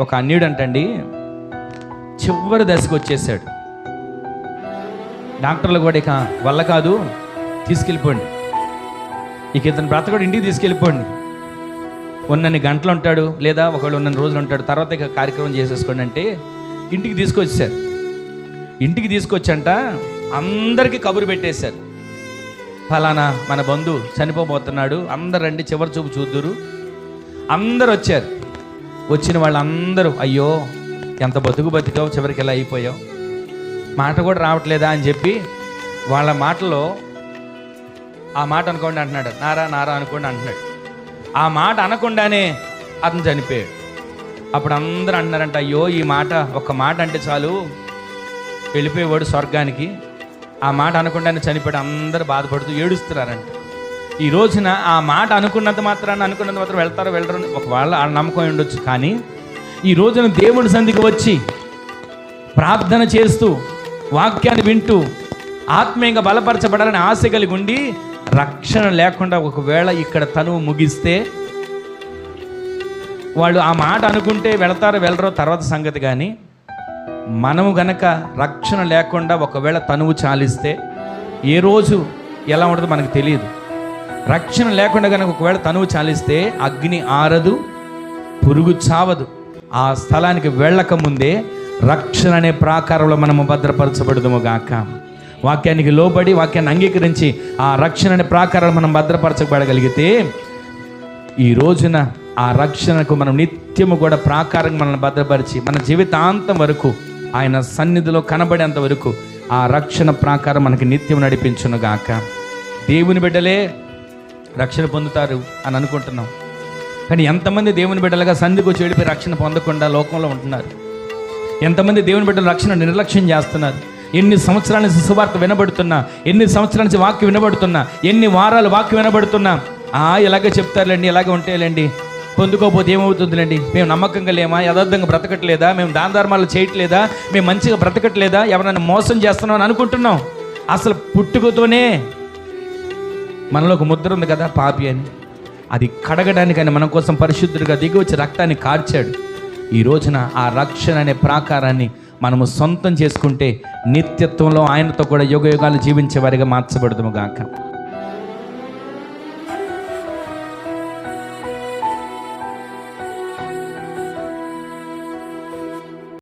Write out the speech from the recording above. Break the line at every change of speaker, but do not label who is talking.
ఒక అన్యుడు అంటండి చివరి దశకు వచ్చేసాడు. డాక్టర్లు కూడా ఇక వల్ల కాదు, తీసుకెళ్ళిపోండి, ఇక ఇతను బ్రతకడు, ఇంటికి తీసుకెళ్ళిపోండి, ఉన్నన్ని గంటలు ఉంటాడు లేదా ఒకవేళ ఉన్నన్ని రోజులు ఉంటాడు, తర్వాత ఇక కార్యక్రమం చేసేసుకోండి అంటే ఇంటికి తీసుకొచ్చారు. ఇంటికి తీసుకొచ్చంట అందరికీ కబురు పెట్టేశారు, ఫలానా మన బంధువు చనిపోబోతున్నాడు, అందరు రండి చివరి చూపు చూద్దురు. అందరు వచ్చారు. వచ్చిన వాళ్ళందరూ అయ్యో ఎంత బతికావు, చివరికి ఎలా అయిపోయావు, మాట కూడా రావట్లేదా అని చెప్పి వాళ్ళ మాటలో ఆ మాట అనుకోండి అంటున్నాడు, నారా అనుకోండి అంటున్నాడు. ఆ మాట అనకుండానే అతను చనిపోయాడు. అప్పుడు అందరూ అంటున్నారంట, అయ్యో ఈ మాట, ఒక్క మాట అంటే చాలు వెళ్ళిపోయేవాడు స్వర్గానికి, ఆ మాట అనకుండానే చనిపోయాడు. అందరూ బాధపడుతూ ఏడుస్తున్నారంట. ఈ రోజున ఆ మాట అనుకున్నంత మాత్రం వెళ్తారో వెళ్ళరు ఒకవేళ ఆ నమ్మకం ఉండొచ్చు, కానీ ఈ రోజున దేవుని సన్నిధికి వచ్చి ప్రార్థన చేస్తూ వాక్యాన్ని వింటూ ఆత్మీయంగా బలపరచబడాలని ఆశ కలిగి ఉండి రక్షణ లేకుండా ఒకవేళ ఇక్కడ తనువు ముగిస్తే, వాళ్ళు ఆ మాట అనుకుంటే వెళ్తారో వెళ్ళరో తర్వాత సంగతి, కానీ మనము గనక రక్షణ లేకుండా ఒకవేళ తనువు చాలిస్తే ఏ రోజు ఎలా ఉంటుందో మనకు తెలియదు. రక్షణ లేకుండా కనుక ఒకవేళ తనువు చాలిస్తే అగ్ని ఆరదు, పురుగు చావదు. ఆ స్థలానికి వెళ్ళక ముందే రక్షణ అనే ప్రాకారంలో మనము భద్రపరచబడదుము గాక. వాక్యానికి లోబడి వాక్యాన్ని అంగీకరించి ఆ రక్షణ అనే ప్రాకారంలో మనం భద్రపరచబడగలిగితే ఈ రోజున ఆ రక్షణకు మనం నిత్యము కూడా ప్రాకారంగా మనల్ని భద్రపరిచి మన జీవితాంతం వరకు ఆయన సన్నిధిలో కనబడేంత వరకు ఆ రక్షణ ప్రాకారం మనకి నిత్యం నడిపించును గాక. దేవుని బిడ్డలే రక్షణ పొందుతారు అని అనుకుంటున్నాం, కానీ ఎంతమంది దేవుని బిడ్డలుగా సంధికి వచ్చి వెళ్ళిపోయి రక్షణ పొందకుండా లోకంలో ఉంటున్నారు? ఎంతమంది దేవుని బిడ్డలు రక్షణ నిర్లక్ష్యం చేస్తున్నారు? ఎన్ని సంవత్సరాల నుంచి సువార్త వినబడుతున్నా, ఎన్ని సంవత్సరాల నుంచి వాక్యం వినబడుతున్నా, ఎన్ని వారాలు వాక్యం వినబడుతున్నా ఇలాగే చెప్తారులేండి, ఇలాగే ఉంటాయిలేండి, పొందుకోకపోతే ఏమవుతుందిలేండి, మేము నమ్మకంగా లేమా, యథార్థంగా బ్రతకట్లేదా, మేము దాన ధర్మాలు చేయట్లేదా, మేము మంచిగా బ్రతకట్లేదా, ఎవరైనా మోసం చేస్తున్నాం అని అనుకుంటున్నాం. అసలు పుట్టుకతోనే మనలో ఒక ముద్ర ఉంది కదా పాపి అని, అది కడగడానికి ఆయన మన కోసం పరిశుద్ధుడిగా దిగి వచ్చి రక్తాన్ని కార్చాడు. ఈ రోజున ఆ రక్షణ అనే ప్రాకారాన్ని మనము సొంతం చేసుకుంటే నిత్యత్వంలో ఆయనతో కూడా యుగ యుగాలు జీవించే వారిగా మార్చబడదుము గాక.